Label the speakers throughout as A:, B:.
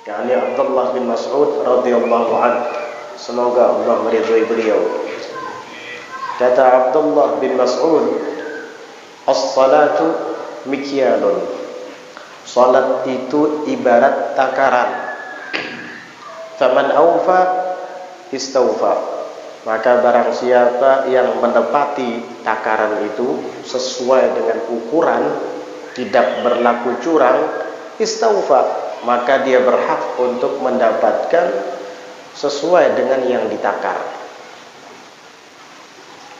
A: yakni Abdullah bin Mas'ud radhiyallahu anhu, semoga Allah meridhai beliau. Kata Abdullah bin Mas'ud, as-salatu mikyalun, salat itu ibarat takaran. Faman awfa istawfa, maka barang siapa yang menepati takaran itu sesuai dengan ukuran, tidak berlaku curang, istawfa, maka dia berhak untuk mendapatkan sesuai dengan yang ditakar.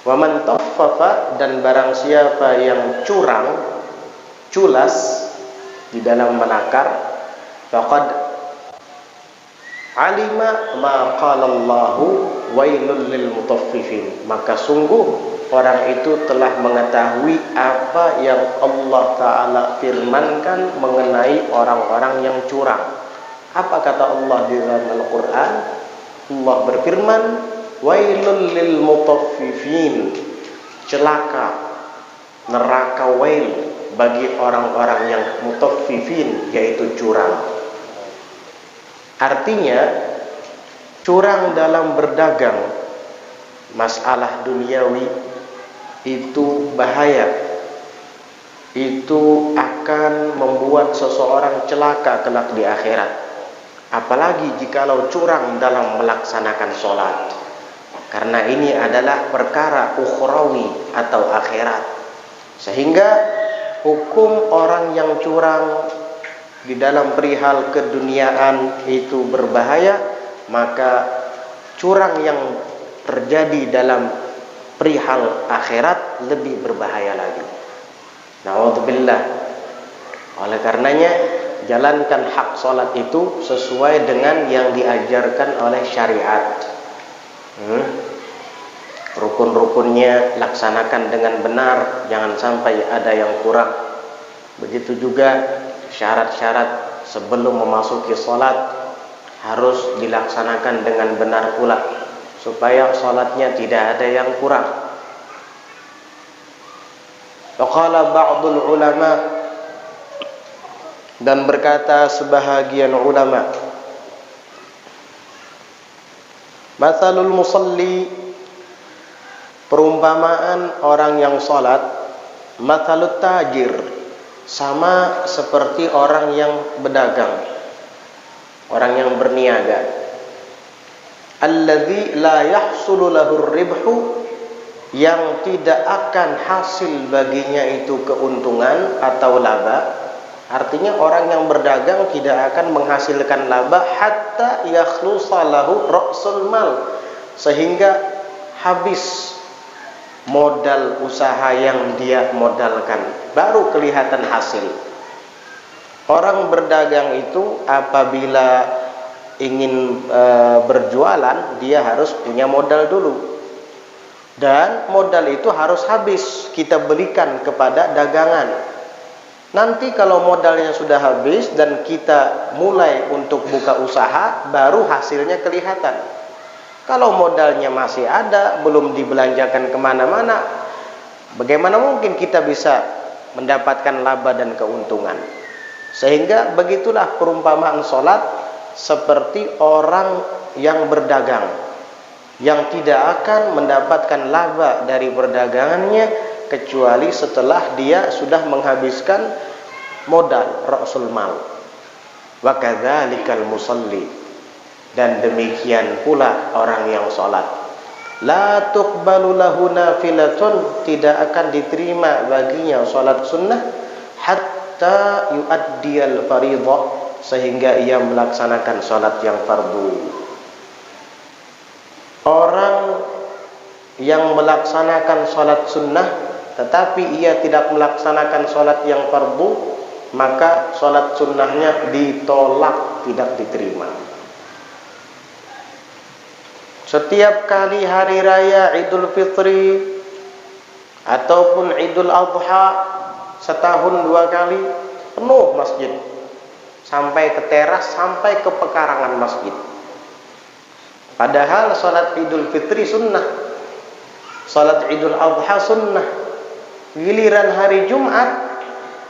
A: Wa man taffafa, dan barang siapa yang curang, culas di dalam menakar, faqad alima ma qala Allahu wailul lil mutaffifin, maka sungguh orang itu telah mengetahui apa yang Allah Ta'ala firmankan mengenai orang-orang yang curang. Apa kata Allah di dalam Al-Quran? Allah berfirman, wailul lil mutaffifin, celaka, neraka wail bagi orang-orang yang mutaffifin, yaitu curang. Artinya curang dalam berdagang, masalah duniawi itu bahaya. Itu akan membuat seseorang celaka kelak di akhirat. Apalagi jikalau curang dalam melaksanakan sholat, karena ini adalah perkara ukhrawi atau akhirat. Sehingga hukum orang yang curang di dalam perihal keduniaan itu berbahaya, maka curang yang terjadi dalam perihal akhirat lebih berbahaya lagi. Na'udzubillah. Oleh karenanya, jalankan hak sholat itu sesuai dengan yang diajarkan oleh syariat. Rukun-rukunnya laksanakan dengan benar, jangan sampai ada yang kurang. Begitu juga syarat-syarat sebelum memasuki sholat harus dilaksanakan dengan benar pula, supaya sholatnya tidak ada yang kurang. Waqala ba'dul ulama, dan berkata sebahagian ulama, mathalul musalli, perumpamaan orang yang sholat, mathalut tajir, sama seperti orang yang berdagang, orang yang berniaga. Alladzi la yahsulu lahur ribhu, yang tidak akan hasil baginya itu keuntungan atau laba. Artinya orang yang berdagang tidak akan menghasilkan laba hatta yakhlusa lahu ra'sul mal, sehingga habis modal usaha yang dia modalkan, baru kelihatan hasil. Orang berdagang itu apabila ingin berjualan, dia harus punya modal dulu, dan modal itu harus habis kita berikan kepada dagangan. Nanti kalau modalnya sudah habis dan kita mulai untuk buka usaha, baru hasilnya kelihatan. Kalau modalnya masih ada, belum dibelanjakan kemana-mana, bagaimana mungkin kita bisa mendapatkan laba dan keuntungan? Sehingga begitulah perumpamaan sholat, seperti orang yang berdagang, yang tidak akan mendapatkan laba dari perdagangannya kecuali setelah dia sudah menghabiskan modal ra'sul mal. Wa kadzalikal musalli, dan demikian pula orang yang sholat. La tuqbalu lahu nafilatun, tidak akan diterima baginya sholat sunnah hatta yu'addiyal fariḍah, sehingga ia melaksanakan sholat yang fardu. Orang yang melaksanakan sholat sunnah tetapi ia tidak melaksanakan sholat yang fardu, maka sholat sunnahnya ditolak, tidak diterima. Setiap kali hari raya Idul Fitri ataupun Idul Adha, setahun 2 kali penuh masjid, sampai ke teras, sampai ke pekarangan masjid. Padahal sholat Idul Fitri sunnah, sholat Idul Adha sunnah. Giliran hari Jumat,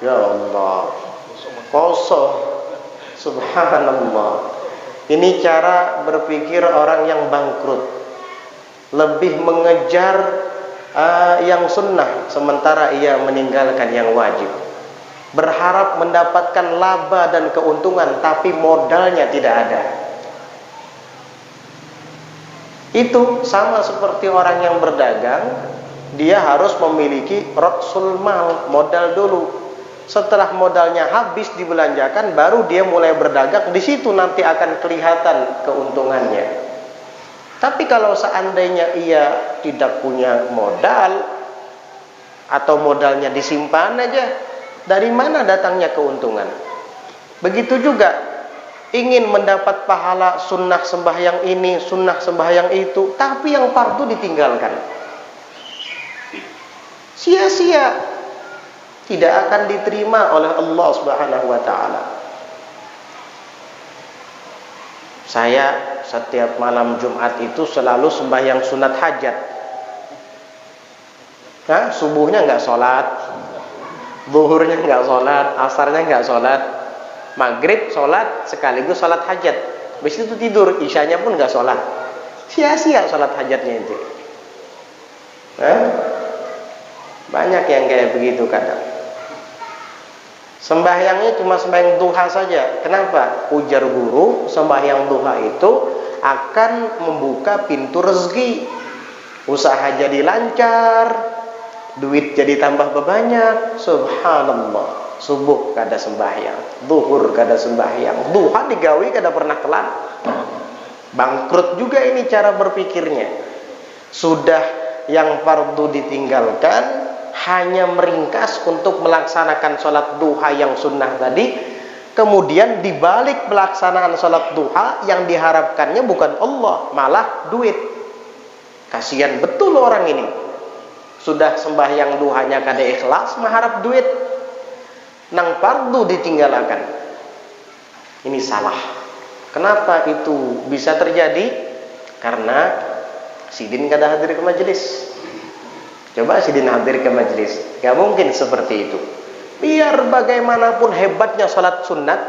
A: ya Allah, kosong. Subhanallah. Ini cara berpikir orang yang bangkrut. Lebih mengejar yang sunnah, sementara ia meninggalkan yang wajib. Berharap mendapatkan laba dan keuntungan, tapi modalnya tidak ada. Itu sama seperti orang yang berdagang. Dia harus memiliki rasul mal, modal dulu. Setelah modalnya habis dibelanjakan, baru dia mulai berdagang. Di situ nanti akan kelihatan keuntungannya. Tapi kalau seandainya ia tidak punya modal, atau modalnya disimpan aja, dari mana datangnya keuntungan? Begitu juga, ingin mendapat pahala sunnah sembahyang ini, sunnah sembahyang itu, tapi yang fardu ditinggalkan, sia-sia, tidak akan diterima oleh Allah Subhanahu wa ta'ala. Saya setiap malam Jumat itu selalu sembahyang sunat hajat. Subuhnya nggak sholat, zuhurnya nggak sholat, asarnya nggak sholat, maghrib sholat sekaligus sholat hajat. Habis itu tidur, isyanya pun nggak sholat. Sia-sia sholat hajatnya itu. Banyak yang kayak begitu kadang. Sembahyangnya cuma sembahyang duha saja. Kenapa? Ujar guru, sembahyang duha itu akan membuka pintu rezeki. Usaha jadi lancar, duit jadi tambah banyak. Subhanallah. Subuh kada sembahyang, zuhur kada sembahyang, duha digawi kada pernah kelar. Bangkrut juga ini cara berpikirnya. Sudah yang fardu ditinggalkan, hanya meringkas untuk melaksanakan sholat duha yang sunnah tadi. Kemudian dibalik pelaksanaan sholat duha, yang diharapkannya bukan Allah, malah duit. Kasihan betul orang ini. Sudah sembahyang duhanya kada ikhlas, mengharap duit. Nang fardu ditinggalkan. Ini salah. Kenapa itu bisa terjadi? Karena sidin kada hadir ke majelis. Coba sidin hadir ke majelis, gak mungkin seperti itu. Biar bagaimanapun hebatnya sholat sunat,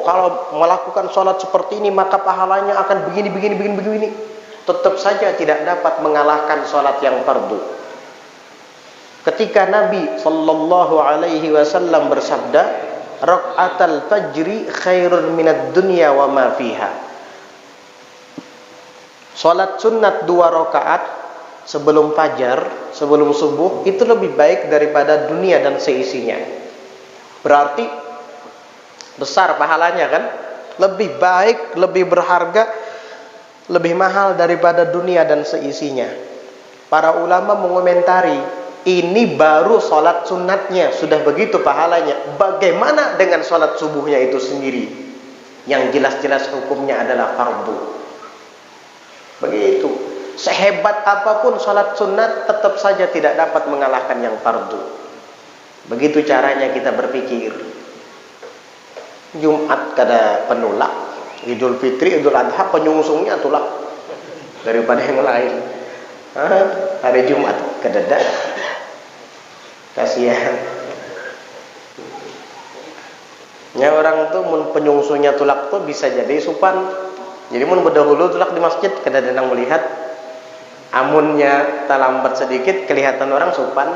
A: kalau melakukan sholat seperti ini maka pahalanya akan begini. Tetap saja tidak dapat mengalahkan sholat yang fardu. Ketika Nabi Sallallahu Alaihi Wasallam bersabda, "Rakaatul fajri khairun minad dunya wa ma fiha." Sholat sunat 2 rakaat sebelum fajar, sebelum subuh, itu lebih baik daripada dunia dan seisinya. Berarti besar pahalanya kan? Lebih baik, lebih berharga, lebih mahal daripada dunia dan seisinya. Para ulama mengomentari, ini baru sholat sunatnya sudah begitu pahalanya. Bagaimana dengan sholat subuhnya itu sendiri, yang jelas-jelas hukumnya adalah fardu? Begitu. Sehebat apapun sholat sunat, tetap saja tidak dapat mengalahkan yang fardu. Begitu caranya kita berpikir. Jumat kada penolak, Idul Fitri, Idul Adha penyungsungnya tulak daripada yang lain. Hari Jumat kedadak, kasihan. Ya, orang tuh mun penyungsungnya tulak tuh bisa jadi supan. Jadi mun berdahulu tulak di masjid kada denang melihat. Amunnya tak lambat sedikit kelihatan orang supan,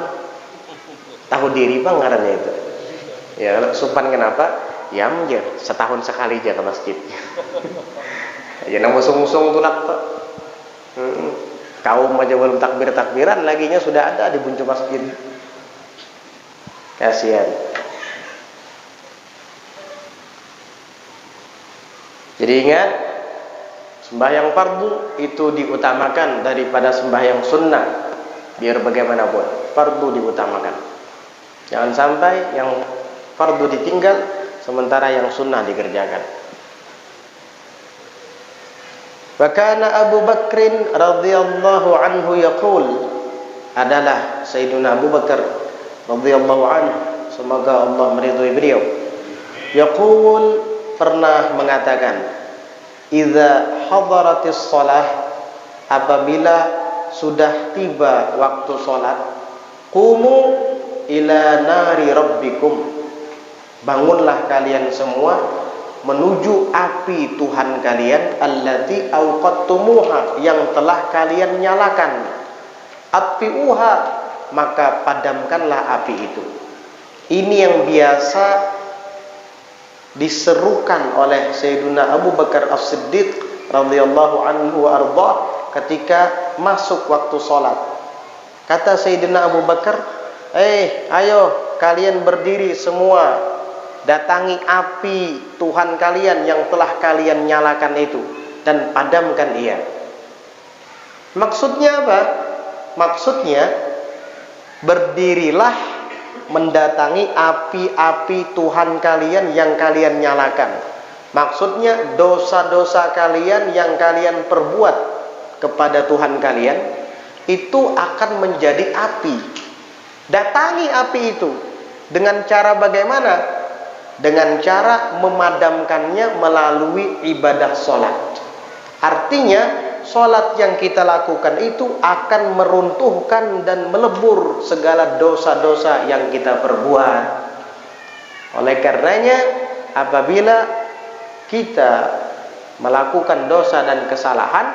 A: tahu diri bang ngarannya itu. Ya supan kenapa? Ya aja setahun sekali aja ke masjid. Ya nang musung-musung tulak pak. Kaum aja belum takbiran laginya sudah ada di buncu masjid. Kasihan. Jadi ingat, sembahyang fardu itu diutamakan daripada sembahyang sunnah. Biar bagaimanapun, fardu diutamakan. Jangan sampai yang fardu ditinggal, sementara yang sunnah dikerjakan. Wakana Abu Bakrin radhiyallahu anhu yaqul, adalah Sayyidina Abu Bakar radhiyallahu anhu, semoga Allah meridhai beliau, yaqul, pernah mengatakan, idza hadaratis shalah, apabila sudah tiba waktu salat, qumu ila nari rabbikum, bangunlah kalian semua menuju api Tuhan kalian allati auqattumuha, yang telah kalian nyalakan. Atfi'uha, maka padamkanlah api itu. Ini yang biasa diserukan oleh Sayyidina Abu Bakar As-Siddiq radhiyallahu anhu wa arda ketika masuk waktu sholat. Kata Sayyidina Abu Bakar, ayo kalian berdiri semua, datangi api Tuhan kalian yang telah kalian nyalakan itu dan padamkan ia. Maksudnya apa? Maksudnya berdirilah mendatangi api-api Tuhan kalian yang kalian nyalakan. Maksudnya dosa-dosa kalian yang kalian perbuat kepada Tuhan kalian itu akan menjadi api. Datangi api itu dengan cara bagaimana? Dengan cara memadamkannya melalui ibadah sholat. Artinya sholat yang kita lakukan itu akan meruntuhkan dan melebur segala dosa-dosa yang kita perbuat. Oleh karenanya, apabila kita melakukan dosa dan kesalahan,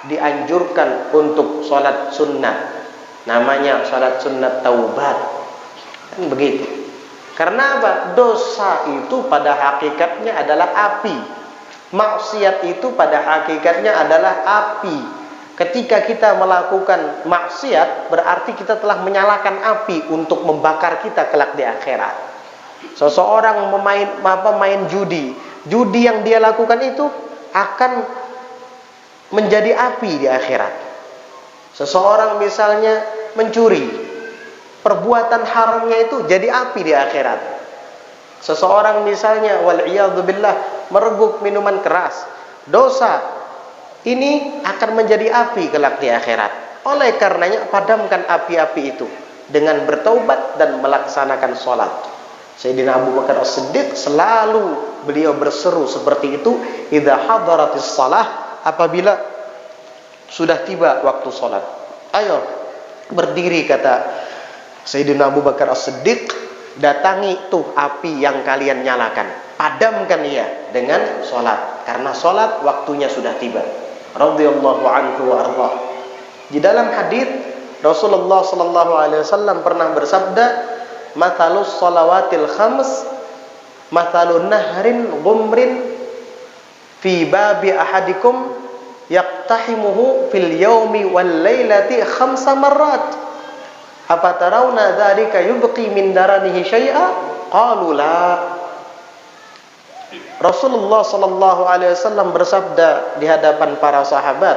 A: dianjurkan untuk sholat sunnah. Namanya sholat sunnah taubat. Kan begitu. Karena apa? Dosa itu pada hakikatnya adalah api. Maksiat itu pada hakikatnya adalah api. Ketika kita melakukan maksiat, berarti kita telah menyalakan api untuk membakar kita kelak di akhirat. Seseorang main judi yang dia lakukan itu akan menjadi api di akhirat. Seseorang misalnya mencuri, perbuatan haramnya itu jadi api di akhirat. Seseorang misalnya wal'iyadzubillah mereguk minuman keras, dosa ini akan menjadi api kelak di akhirat. Oleh karenanya padamkan api-api itu dengan bertaubat dan melaksanakan sholat. Sayyidina Abu Bakar As-Siddiq selalu beliau berseru seperti itu, idza hadaratis shalah, apabila sudah tiba waktu sholat. Ayo berdiri, kata Sayyidina Abu Bakar As-Siddiq, datangi tuh api yang kalian nyalakan, padamkan ia dengan sholat, karena sholat waktunya sudah tiba. Radhiyallahu anhu wa arda. Di dalam hadis Rasulullah sallallahu alaihi wasallam pernah bersabda, "Mathalus shalawatil khams mathalun nahrin ghumrin fi babi ahadikum yaqtahimuhu fil yaumi wal lailati khamsa marrat. Apa tarawna dzalika yubqi min daranihi syai'a?" Qalu la. Rasulullah sallallahu alaihi wasallam bersabda di hadapan para sahabat,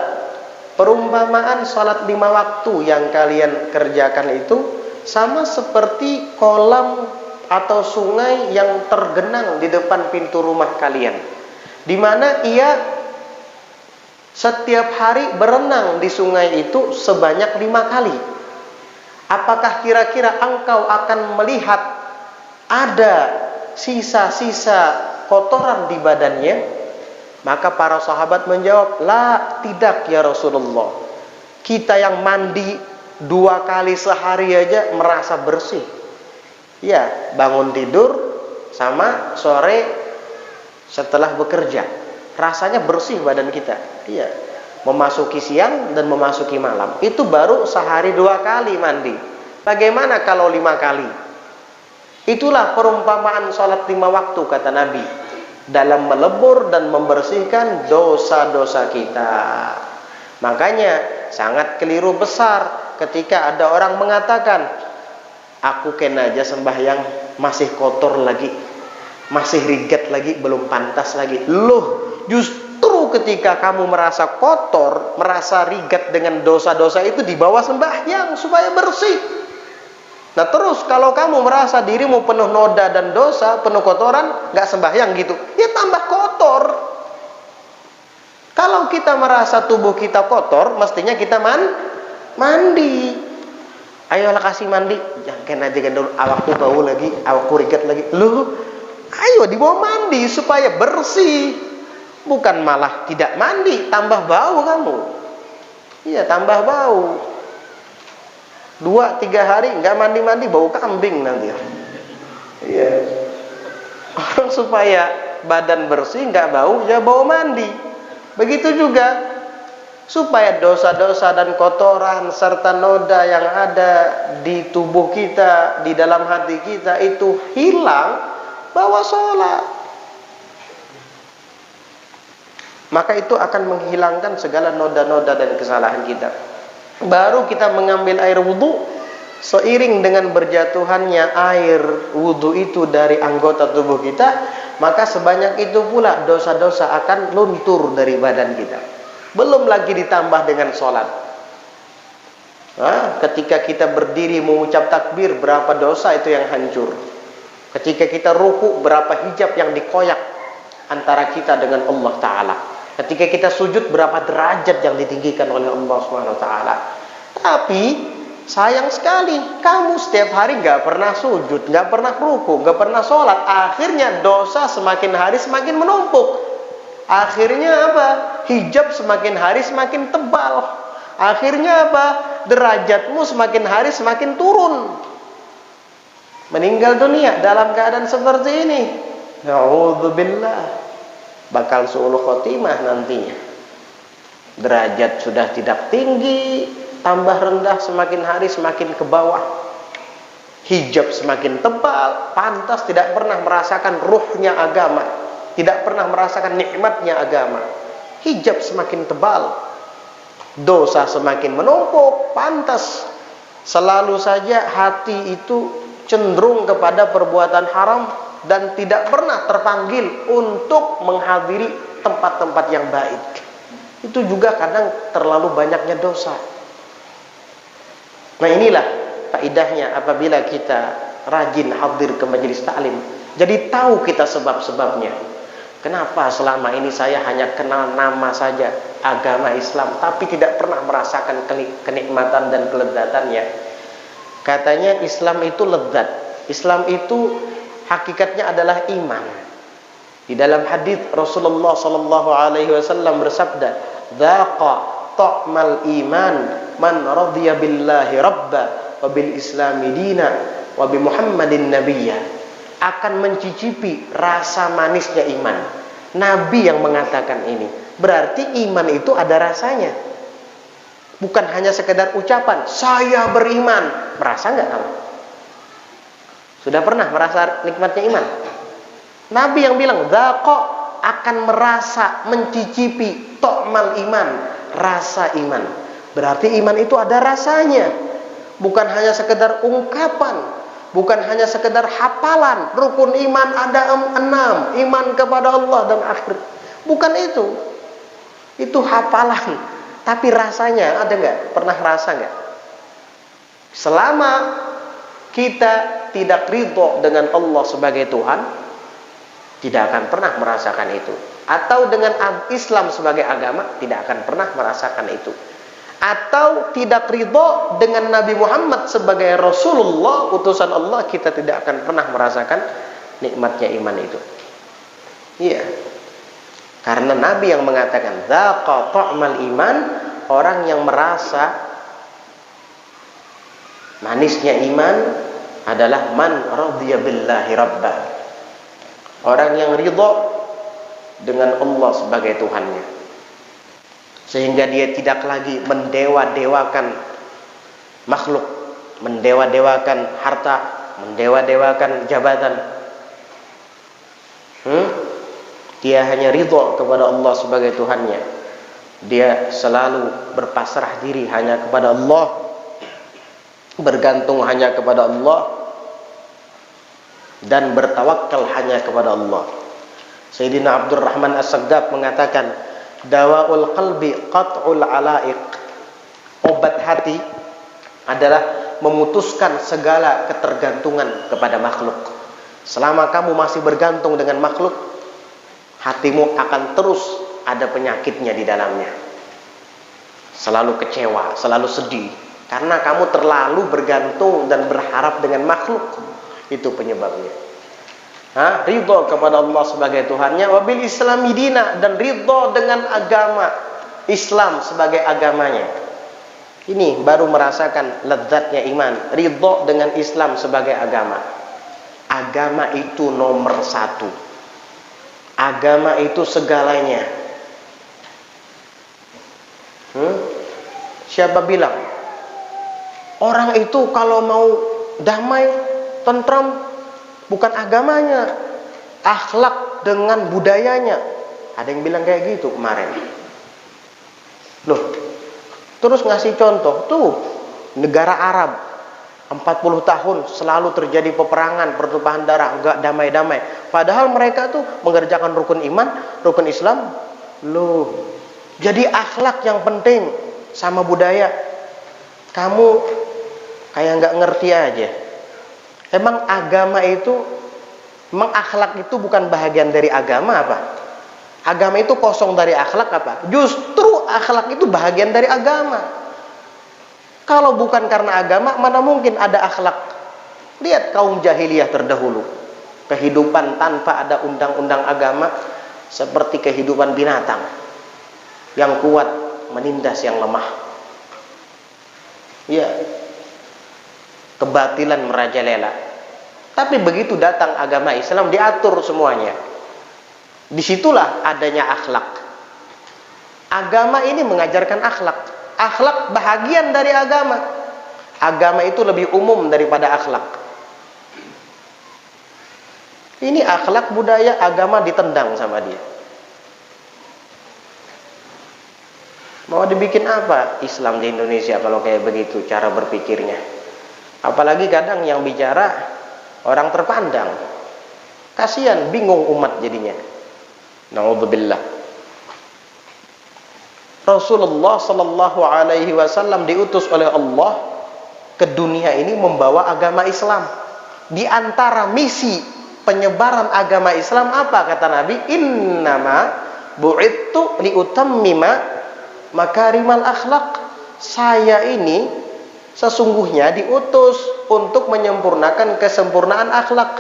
A: perumpamaan salat 5 waktu yang kalian kerjakan itu sama seperti kolam atau sungai yang tergenang di depan pintu rumah kalian, di mana ia setiap hari berenang di sungai itu sebanyak 5 kali. Apakah kira-kira engkau akan melihat ada sisa-sisa kotoran di badannya? Maka para sahabat menjawab, la, tidak ya Rasulullah. Kita yang mandi 2 kali sehari aja merasa bersih. Ya, bangun tidur sama sore setelah bekerja, rasanya bersih badan kita. Iya, memasuki siang dan memasuki malam, itu baru sehari 2 kali mandi. Bagaimana kalau 5 kali? Itulah perumpamaan sholat 5 waktu, kata Nabi, dalam melebur dan membersihkan dosa-dosa kita. Makanya sangat keliru besar ketika ada orang mengatakan, aku kena aja sembahyang masih kotor lagi, masih rigat lagi, belum pantas lagi. Loh, justru ketika kamu merasa kotor, merasa rigat dengan dosa-dosa itu, dibawa sembahyang supaya bersih. Nah terus kalau kamu merasa dirimu penuh noda dan dosa, penuh kotoran, gak sembahyang gitu, ya tambah kotor. Kalau kita merasa tubuh kita kotor, mestinya kita mandi. Ayolah kasih mandi, jangan aja dulu, awakku bau lagi, awakku rigat lagi. Loh, ayo dibawa mandi supaya bersih, bukan malah tidak mandi, tambah bau kamu. Iya, tambah bau. 2-3 hari nggak mandi-mandi, bau kambing nanti. Iya. Orang supaya badan bersih, nggak bau, ya bau mandi. Begitu juga supaya dosa-dosa dan kotoran serta noda yang ada di tubuh kita, di dalam hati kita itu hilang, bawa sholat. Maka itu akan menghilangkan segala noda-noda dan kesalahan kita. Baru kita mengambil air wudhu, seiring dengan berjatuhannya air wudhu itu dari anggota tubuh kita, maka sebanyak itu pula dosa-dosa akan luntur dari badan kita. Belum lagi ditambah dengan sholat. Ketika kita berdiri mengucap takbir, berapa dosa itu yang hancur. Ketika kita ruku, berapa hijab yang dikoyak antara kita dengan Allah Ta'ala. Ketika kita sujud, berapa derajat yang ditinggikan oleh Allah SWT. Tapi sayang sekali, kamu setiap hari gak pernah sujud, gak pernah ruku, gak pernah sholat. Akhirnya dosa semakin hari semakin menumpuk. Akhirnya apa? Hijab semakin hari semakin tebal. Akhirnya apa? Derajatmu semakin hari semakin turun. Meninggal dunia dalam keadaan seperti ini, na'udzubillah, bakal su'ul khotimah nantinya. Derajat sudah tidak tinggi, tambah rendah, semakin hari semakin ke bawah. Hijab semakin tebal, pantas tidak pernah merasakan ruhnya agama, tidak pernah merasakan nikmatnya agama. Hijab semakin tebal, dosa semakin menumpuk, pantas selalu saja hati itu cenderung kepada perbuatan haram dan tidak pernah terpanggil untuk menghadiri tempat-tempat yang baik. Itu juga kadang terlalu banyaknya dosa. Nah, inilah faedahnya apabila kita rajin hadir ke majelis taklim. Jadi tahu kita sebab-sebabnya. Kenapa selama ini saya hanya kenal nama saja agama Islam, tapi tidak pernah merasakan kenikmatan dan kelezatannya. Katanya Islam itu lezat. Islam itu hakikatnya adalah iman. Di dalam hadis Rasulullah sallallahu alaihi wasallam bersabda, "Dzaqa ta'mal iman man radiya billahi rabba wa bil islami dina wa bi Muhammadin nabiyya." Akan mencicipi rasa manisnya iman. Nabi yang mengatakan ini. Berarti iman itu ada rasanya. Bukan hanya sekedar ucapan, saya beriman. Merasa nggak kamu? Sudah pernah merasa nikmatnya iman? Nabi yang bilang, "Dzaqa", akan merasa, mencicipi ta'mal iman, rasa iman. Berarti iman itu ada rasanya. Bukan hanya sekedar ungkapan. Bukan hanya sekedar hafalan. Rukun iman ada 6. Iman kepada Allah dan akhir. Bukan itu. Itu hafalan. Tapi rasanya ada nggak? Pernah rasa nggak? Selama kita tidak ridho dengan Allah sebagai Tuhan, tidak akan pernah merasakan itu. Atau dengan Islam sebagai agama, tidak akan pernah merasakan itu. Atau tidak ridho dengan Nabi Muhammad sebagai Rasulullah, utusan Allah, kita tidak akan pernah merasakan nikmatnya iman itu. Iya. Karena Nabi yang mengatakan dzaqa ta'mal iman, orang yang merasa manisnya iman adalah man radiya billahi rabba. Orang yang ridho dengan Allah sebagai Tuhannya. Sehingga dia tidak lagi mendewa-dewakan makhluk, mendewa-dewakan harta, mendewa-dewakan jabatan. Dia hanya ridho kepada Allah sebagai Tuhannya. Dia selalu berpasrah diri hanya kepada Allah, bergantung hanya kepada Allah, dan bertawakal hanya kepada Allah. Sayyidina Abdurrahman As-Sagaf mengatakan, dawaul qalbi qat'ul alaiq. Obat hati adalah memutuskan segala ketergantungan kepada makhluk. Selama kamu masih bergantung dengan makhluk, hatimu akan terus ada penyakitnya di dalamnya. Selalu kecewa, selalu sedih, karena kamu terlalu bergantung dan berharap dengan makhluk. Itu penyebabnya. Ridho kepada Allah sebagai Tuhannya, wabil islami dina, dan ridho dengan agama Islam sebagai agamanya. Ini baru merasakan lezatnya iman. Ridho dengan Islam sebagai agama. Agama itu nomor 1. agama itu segalanya. Siapa bilang orang itu kalau mau damai, tentram, bukan agamanya, akhlak dengan budayanya? Ada yang bilang kayak gitu kemarin. Loh, terus ngasih contoh, tuh negara Arab 40 tahun selalu terjadi peperangan, pertumpahan darah, enggak damai-damai. Padahal mereka tuh mengerjakan rukun iman, rukun Islam. Loh, jadi akhlak yang penting sama budaya. Kamu kayak nggak ngerti aja. Emang agama itu, emang akhlak itu bukan bahagian dari agama apa? Agama itu kosong dari akhlak apa? Justru akhlak itu bahagian dari agama. Kalau bukan karena agama, mana mungkin ada akhlak? Lihat kaum jahiliyah terdahulu. Kehidupan tanpa ada undang-undang agama seperti kehidupan binatang. Yang kuat menindas yang lemah. Ya, kebatilan merajalela. Tapi begitu datang agama Islam, diatur semuanya. Disitulah adanya akhlak. Agama ini mengajarkan akhlak. Akhlak bahagian dari agama. Agama itu lebih umum daripada akhlak. Ini akhlak, budaya, agama ditendang sama dia. Mau dibikin apa Islam di Indonesia kalau kayak begitu cara berpikirnya? Apalagi kadang yang bicara orang terpandang. Kasihan, bingung umat jadinya. Na'udzubillah. Rasulullah sallallahu alaihi wasallam diutus oleh Allah ke dunia ini membawa agama Islam. Di antara misi penyebaran agama Islam apa kata Nabi? Innama bu'ittu liutammima makarimal akhlak. Saya ini sesungguhnya diutus untuk menyempurnakan kesempurnaan akhlak,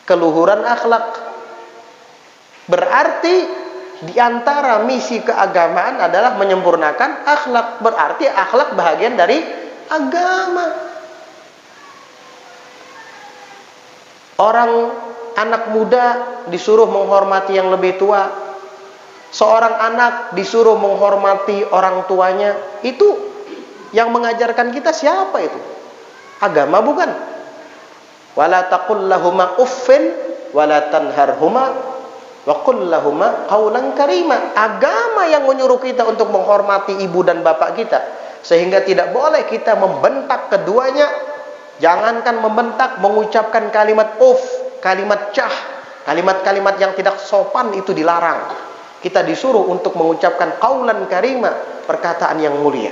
A: keluhuran akhlak. Berarti di antara misi keagamaan adalah menyempurnakan akhlak. Berarti akhlak bahagian dari agama. Orang anak muda disuruh menghormati yang lebih tua. Seorang anak disuruh menghormati orang tuanya. Itu yang mengajarkan kita siapa itu? Agama bukan? Wala taqul lahuma uffin wala tanharhuma wa qul lahuma qaulan karima. Agama yang menyuruh kita untuk menghormati ibu dan bapak kita, sehingga tidak boleh kita membentak keduanya. Jangankan membentak, mengucapkan kalimat uff, kalimat cah, kalimat-kalimat yang tidak sopan itu dilarang. Kita disuruh untuk mengucapkan qaulan karima, perkataan yang mulia.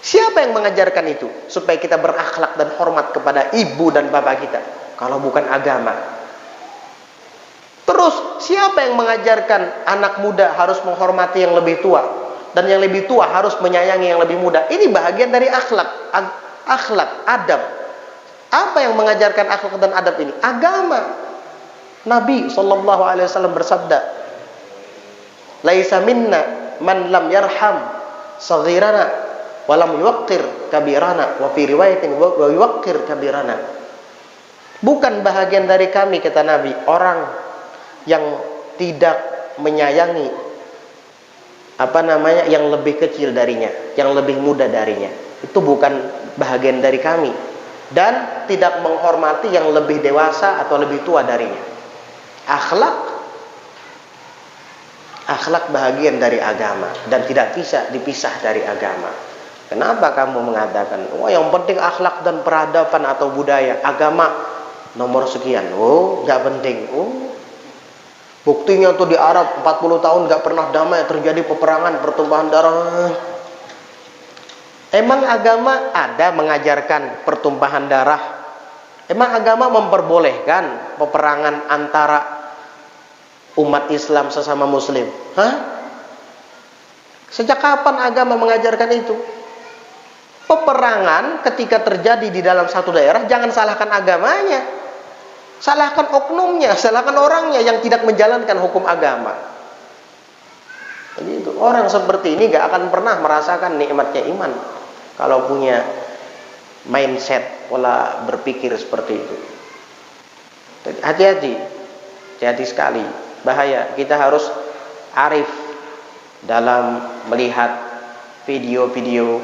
A: Siapa yang mengajarkan itu supaya kita berakhlak dan hormat kepada ibu dan bapak kita kalau bukan agama? Terus siapa yang mengajarkan anak muda harus menghormati yang lebih tua dan yang lebih tua harus menyayangi yang lebih muda? Ini bahagian dari akhlak, adab. Apa yang mengajarkan akhlak dan adab ini? Agama. Nabi SAW bersabda, "Laisa minna man lam yarham saghirana wa lam yuwaqqir kabirana wa fi riwayatin wa yuwaqqir kabirana." Bukan bahagian dari kami, kata Nabi, orang yang tidak menyayangi yang lebih kecil darinya, yang lebih muda darinya. Itu bukan bahagian dari kami. Dan tidak menghormati yang lebih dewasa atau lebih tua darinya. Akhlak bahagian dari agama dan tidak bisa dipisah dari agama. Kenapa kamu mengatakan, "Oh, yang penting akhlak dan peradaban atau budaya, agama nomor sekian"? Oh, nggak penting. Oh, buktinya tuh di Arab 40 tahun gak pernah damai, terjadi peperangan, pertumpahan darah. Emang agama ada mengajarkan pertumpahan darah? Emang agama memperbolehkan peperangan antara umat Islam sesama muslim? Sejak kapan agama mengajarkan itu? Peperangan ketika terjadi di dalam satu daerah, jangan salahkan agamanya. Salahkan oknumnya, salahkan orangnya yang tidak menjalankan hukum agama. Jadi itu, orang seperti ini gak akan pernah merasakan nikmatnya iman kalau punya mindset, pola berpikir seperti itu. Hati-hati. Hati-hati sekali, bahaya. Kita harus arif dalam melihat video-video,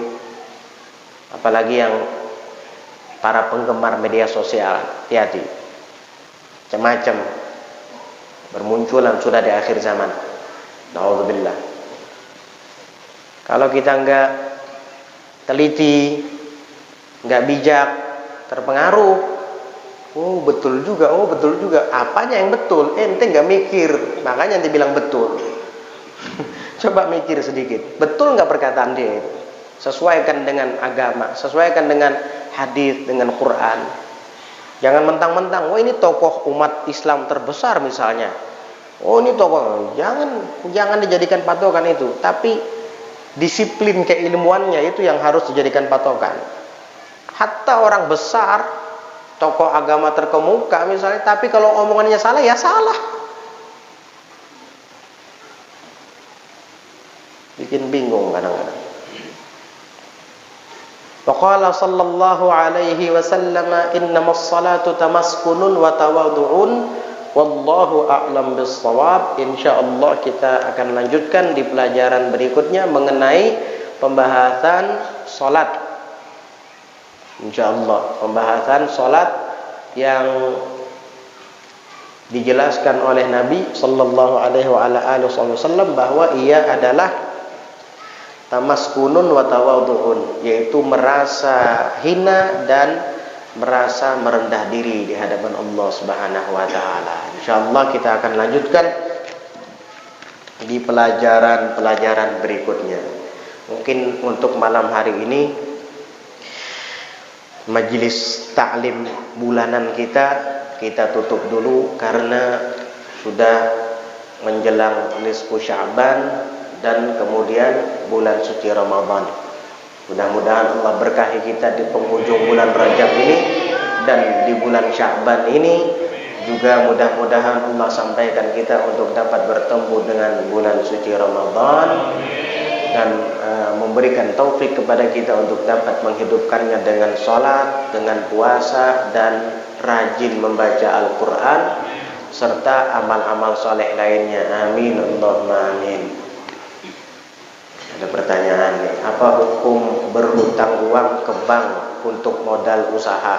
A: apalagi yang para penggemar media sosial. Hati-hati, macam-macam bermunculan sudah di akhir zaman. Nauzubillah. Kalau kita enggak teliti, enggak bijak, terpengaruh. Oh betul juga, oh betul juga. Apanya yang betul? Ente nggak mikir, makanya ente bilang betul. Coba mikir sedikit. Betul nggak perkataan dia itu? Sesuaikan dengan agama, sesuaikan dengan hadis, dengan Quran. Jangan mentang-mentang, oh ini tokoh umat Islam terbesar misalnya. Oh ini tokoh, jangan dijadikan patokan itu. Tapi disiplin keilmuannya itu yang harus dijadikan patokan. Hatta orang besar, tokoh agama terkemuka misalnya, tapi kalau omongannya salah ya salah. Bikin bingung kadang-kadang. Waqala sallallahu alaihi wasallam, innamas salatu tamaskunun wa tawadhu'un wallahu a'lam bis-shawab. Insyaallah kita akan lanjutkan di pelajaran berikutnya mengenai pembahasan salat. InsyaAllah pembahasan sholat yang dijelaskan oleh Nabi Sallallahu Alaihi Wasallam bahwa ia adalah tamaskunun wa tawadhu'un, yaitu merasa hina dan merasa merendah diri di hadapan Allah Subhanahu Wa Taala. InsyaAllah kita akan lanjutkan di pelajaran-pelajaran berikutnya. Mungkin untuk malam hari ini majelis taklim bulanan kita tutup dulu karena sudah menjelang nisfu Sya'ban dan kemudian bulan suci Ramadan. Mudah-mudahan Allah berkahi kita di penghujung bulan Rajab ini dan di bulan Sya'ban ini juga mudah-mudahan Allah sampaikan kita untuk dapat bertemu dengan bulan suci Ramadan dan memberikan taufik kepada kita untuk dapat menghidupkannya dengan sholat, dengan puasa, dan rajin membaca Al-Quran serta amal-amal soleh lainnya. Amin Allahumma amin. Ada pertanyaan nih, apa hukum berhutang uang ke bank untuk modal usaha?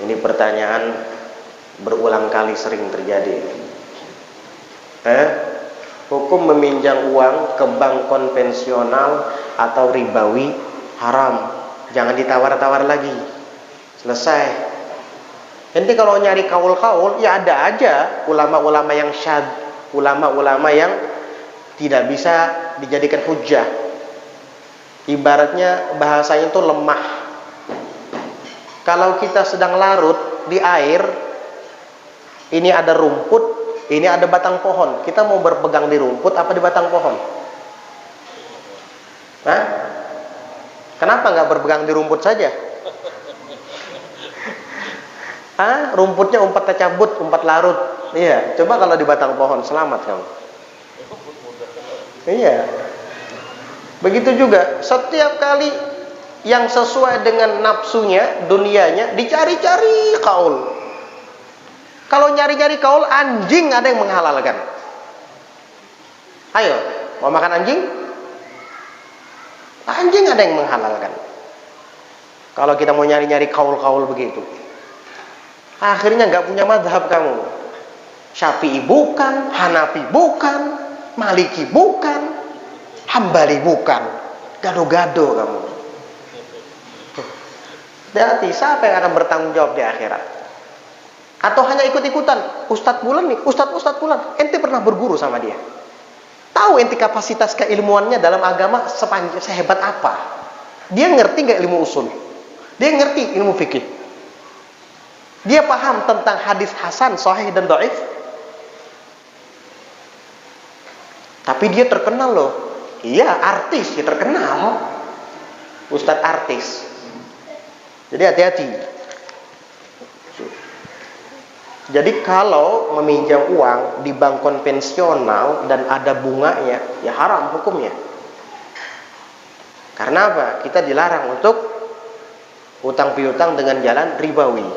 A: Ini pertanyaan berulang kali sering terjadi. Hukum meminjam uang ke bank konvensional atau ribawi haram. Jangan ditawar-tawar lagi. Selesai. Nanti kalau nyari kaul-kaul, ya ada aja ulama-ulama yang syad, ulama-ulama yang tidak bisa dijadikan hujah. Ibaratnya bahasanya itu lemah. Kalau kita sedang larut di air, ini ada rumput, ini ada batang pohon. Kita mau berpegang di rumput apa di batang pohon? Hah? Kenapa nggak berpegang di rumput saja? Rumputnya umpat tercabut, umpat larut. Iya, coba kalau di batang pohon, selamat kamu. Iya. Begitu juga, setiap kali yang sesuai dengan nafsunya, dunianya, dicari-cari kaul. Kalau nyari-nyari kaul, anjing ada yang menghalalkan. Ayo, mau makan anjing? Anjing ada yang menghalalkan. Kalau kita mau nyari-nyari kaul-kaul begitu, akhirnya nggak punya madhab kamu. Syafi'i bukan, Hanafi bukan, Maliki bukan, Hambali bukan. Gado-gado kamu. Berarti siapa yang akan bertanggung jawab di akhirat? Atau hanya ikut-ikutan? Ustadz Bulan nih, Ustadz Bulan. Ente pernah berguru sama dia? Tahu ente kapasitas keilmuannya dalam agama sehebat apa? Dia ngerti nggak ilmu usul? Dia ngerti ilmu fikih? Dia paham tentang hadis hasan, sahih dan dhaif? Tapi dia terkenal loh. Iya, artis, dia terkenal. Ustadz artis. Jadi hati-hati. Jadi kalau meminjam uang di bank konvensional dan ada bunganya, ya haram hukumnya. Karena apa? Kita dilarang untuk utang piutang dengan jalan ribawi.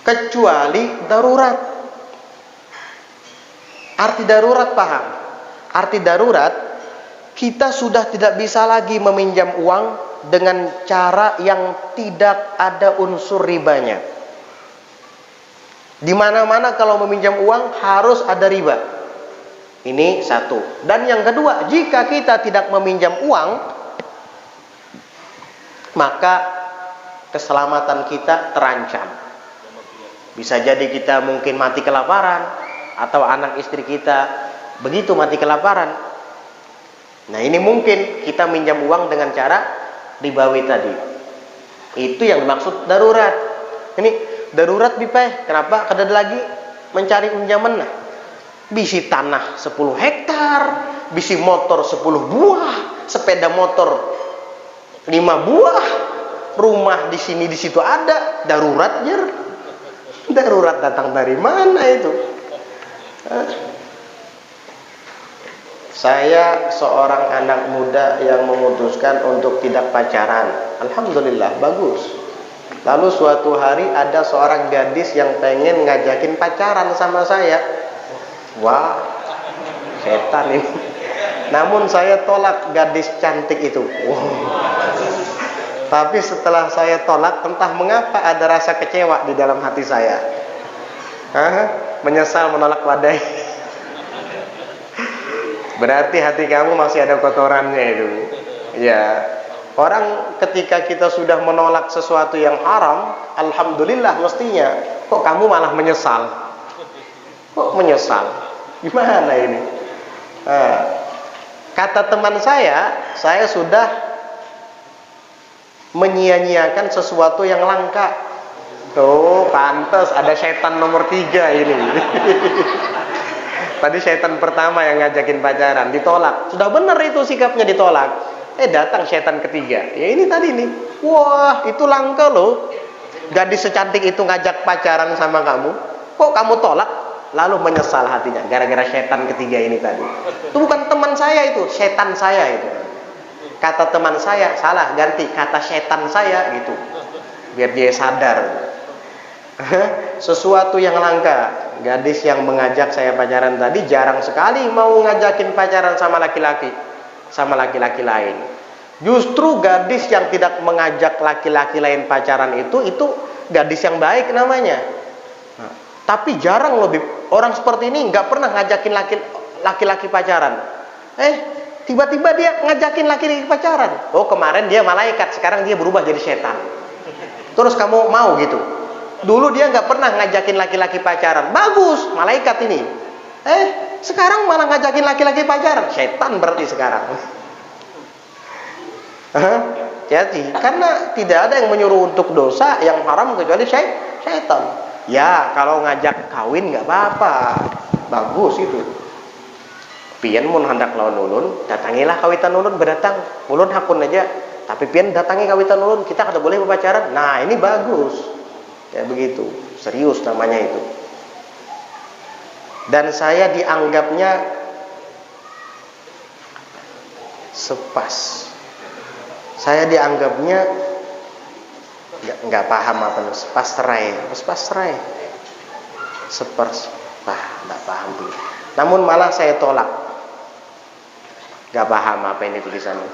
A: Kecuali darurat. Arti darurat paham? Arti darurat, kita sudah tidak bisa lagi meminjam uang dengan cara yang tidak ada unsur ribanya. Di mana-mana kalau meminjam uang harus ada riba. Ini satu. Dan yang kedua, jika kita tidak meminjam uang, maka keselamatan kita terancam. Bisa jadi kita mungkin mati kelaparan, atau anak istri kita begitu mati kelaparan. Nah, ini mungkin kita minjam uang dengan cara ribawi tadi. Itu yang dimaksud darurat. Ini darurat bipeh. Kenapa? Kada lagi mencari pinjaman. Nah, bisi tanah 10 hektar, bisi motor 10 buah, sepeda motor 5 buah, rumah di sini di situ ada. Darurat jer. Darurat datang dari mana itu? Saya seorang anak muda yang memutuskan untuk tidak pacaran. Alhamdulillah, bagus. Lalu suatu hari ada seorang gadis yang pengen ngajakin pacaran sama saya. Wah, setan ini. Namun saya tolak gadis cantik itu. Wow. Tapi setelah saya tolak, entah mengapa ada rasa kecewa di dalam hati saya. Menyesal menolak wadai. Berarti hati kamu masih ada kotorannya itu. Ya, orang ketika kita sudah menolak sesuatu yang haram, alhamdulillah mestinya. Kok kamu malah menyesal? Kok menyesal? Gimana ini? Kata teman saya sudah menyia-nyiakan sesuatu yang langka. Tuh, pantas ada setan nomor 3 ini. Tadi setan pertama yang ngajakin pacaran, ditolak. Sudah benar itu sikapnya, ditolak. Datang setan ketiga. Ya ini tadi nih. Wah, itu langka loh. Gadis secantik itu ngajak pacaran sama kamu. Kok kamu tolak? Lalu menyesal hatinya gara-gara setan ketiga ini tadi. Itu bukan teman saya itu, setan saya itu. Kata teman saya salah, ganti kata setan saya gitu. Biar dia sadar. Sesuatu yang langka. Gadis yang mengajak saya pacaran tadi jarang sekali mau ngajakin pacaran sama laki-laki, sama laki-laki lain. Justru gadis yang tidak mengajak laki-laki lain pacaran itu gadis yang baik namanya. Tapi jarang lebih orang seperti ini nggak pernah ngajakin laki-laki pacaran. Tiba-tiba dia ngajakin laki-laki pacaran. Oh, kemarin dia malaikat, sekarang dia berubah jadi setan. Terus kamu mau gitu? Dulu dia nggak pernah ngajakin laki-laki pacaran. Bagus, malaikat ini. Sekarang malah ngajakin laki-laki pacaran. Setan berarti sekarang. Jadi, karena tidak ada yang menyuruh untuk dosa yang haram kecuali setan. Ya, kalau ngajak kawin nggak apa-apa. Bagus itu. Pian mun hendak lawan ulun, datangilah kawitan ulun berdatang. Ulun hakun aja. Tapi pian datangi kawitan ulun, kita kada boleh berpacaran. Nah, ini bagus. Ya begitu, serius namanya itu. Dan saya dianggapnya sepas. Saya dianggapnya nggak paham apa itu, pasrai, nggak paham tuh. Namun malah saya tolak. Nggak paham apa ini tulisannya.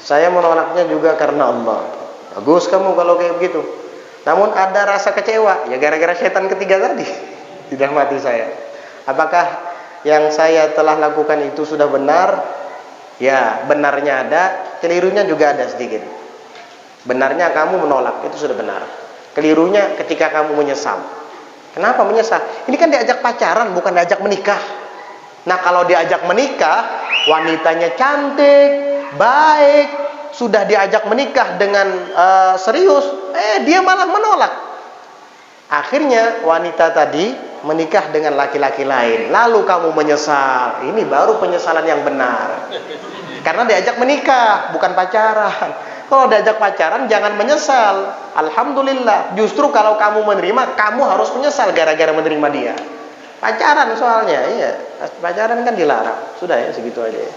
A: Saya menolaknya juga karena Allah. Bagus kamu kalau kayak begitu. Namun ada rasa kecewa, ya gara-gara setan ketiga tadi di dalam hati saya. Apakah yang saya telah lakukan itu sudah benar? Ya, benarnya ada, kelirunya juga ada sedikit. Benarnya kamu menolak, itu sudah benar. Kelirunya ketika kamu menyesal. Kenapa menyesal? Ini kan diajak pacaran, bukan diajak menikah. Nah, kalau diajak menikah, wanitanya cantik, baik, sudah diajak menikah dengan serius, dia malah menolak. Akhirnya wanita tadi menikah dengan laki-laki lain. Lalu kamu menyesal. Ini baru penyesalan yang benar. Karena diajak menikah, bukan pacaran. Kalau diajak pacaran jangan menyesal. Alhamdulillah. Justru kalau kamu menerima, kamu harus menyesal gara-gara menerima dia. Pacaran soalnya, iya. Pacaran kan dilarang. Sudah ya, segitu aja ya.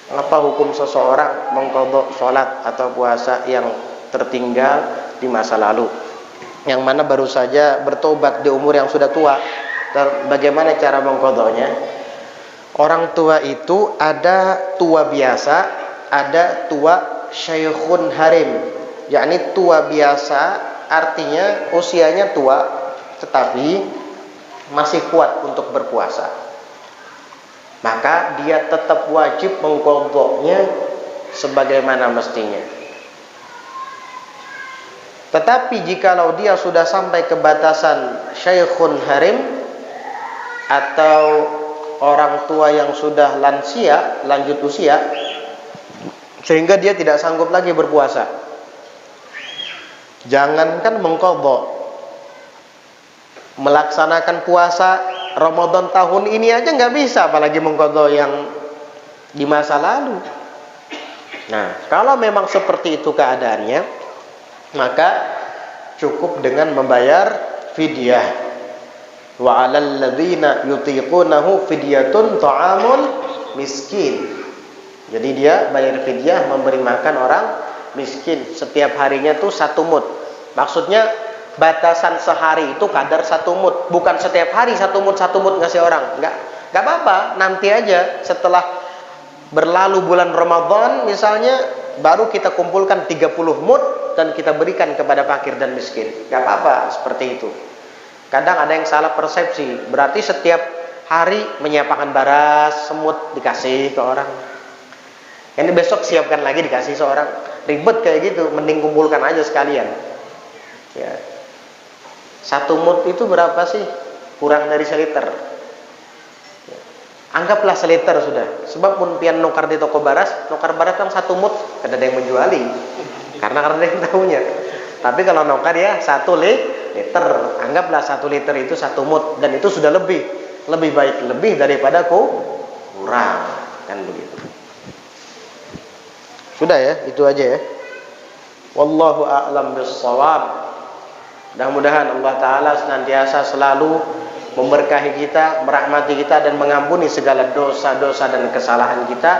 A: Apa hukum seseorang mengqadha sholat atau puasa yang tertinggal di masa lalu, yang mana baru saja bertobat di umur yang sudah tua, bagaimana cara mengqadanya? Orang tua itu ada tua biasa, ada tua syaikhun harim. Yakni tua biasa artinya usianya tua tetapi masih kuat untuk berpuasa. Maka dia tetap wajib mengqadanya sebagaimana mestinya. Tetapi jikalau dia sudah sampai ke batasan syaikhun harim atau orang tua yang sudah lansia, lanjut usia, sehingga dia tidak sanggup lagi berpuasa, jangankan mengqadha, melaksanakan puasa Ramadan tahun ini aja nggak bisa, apalagi mengqadha yang di masa lalu. Nah, kalau memang seperti itu keadaannya, maka cukup dengan membayar fidyah. Wa 'alal ladzina yutiqunahu fidyatun ta'amul miskin. Jadi dia bayar fidyah, memberi makan orang miskin. Setiap harinya tuh 1 mud. Maksudnya batasan sehari itu kadar 1 mud, bukan setiap hari 1 mud ngasih orang. Enggak apa-apa, nanti aja setelah berlalu bulan Ramadan misalnya, baru kita kumpulkan 30 mud dan kita berikan kepada fakir dan miskin. Gak apa-apa seperti itu. Kadang ada yang salah persepsi, berarti setiap hari menyiapkan baras, semut dikasih ke orang. Ini besok siapkan lagi dikasih seorang. Ribet kayak gitu, mending kumpulkan aja sekalian. Ya. 1 mud itu berapa sih? Kurang dari seliter. Anggaplah seliter sudah. Sebab pun pian nukar di toko baras, nukar baras kan 1 mud, kada ada yang menjuali. Karena ada yang tahunya. Tapi kalau nukar ya 1 liter. Anggaplah 1 liter itu 1 mud, dan itu sudah lebih baik lebih daripada kurang, kan begitu. Sudah ya, itu aja ya. Wallahu a'lam bissawab. Mudah-mudahan Allah Ta'ala senantiasa selalu memberkahi kita, merahmati kita, dan mengampuni segala dosa-dosa dan kesalahan kita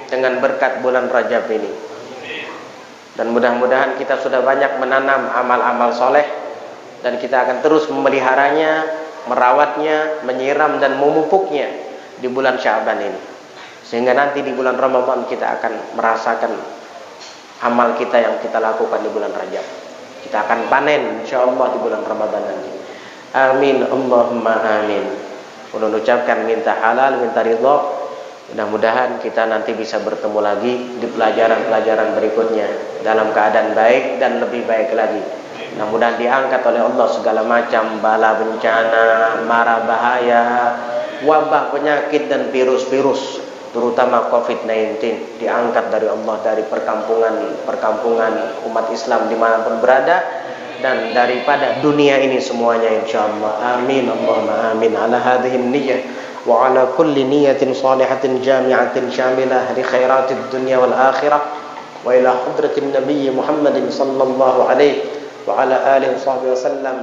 A: dengan berkat bulan Rajab ini. Dan mudah-mudahan kita sudah banyak menanam amal-amal soleh, dan kita akan terus memeliharanya, merawatnya, menyiram dan memupuknya di bulan Sya'ban ini, sehingga nanti di bulan Ramadan kita akan merasakan amal kita yang kita lakukan di bulan Rajab. Kita akan panen insyaallah di bulan Ramadan nanti. Amin Allahumma amin. Ulun ucapkan minta halal, minta ridho. Mudah-mudahan kita nanti bisa bertemu lagi di pelajaran-pelajaran berikutnya dalam keadaan baik dan lebih baik lagi. Mudah-mudahan diangkat oleh Allah segala macam bala bencana, mara bahaya, wabah penyakit dan virus-virus, terutama COVID-19, diangkat dari Allah, dari perkampungan umat Islam dimanapun berada, dan daripada dunia ini semuanya insyaallah. Amin Allahumma amin. Ala hadhihi niyyah wa ala kulli niyyatin salihatin jami'atin syamilah li khairatid dunya wal akhirah wa ila hadratin nabiy Muhammadin sallallahu alaihi wa ala alihi wa sahbihi wasallam.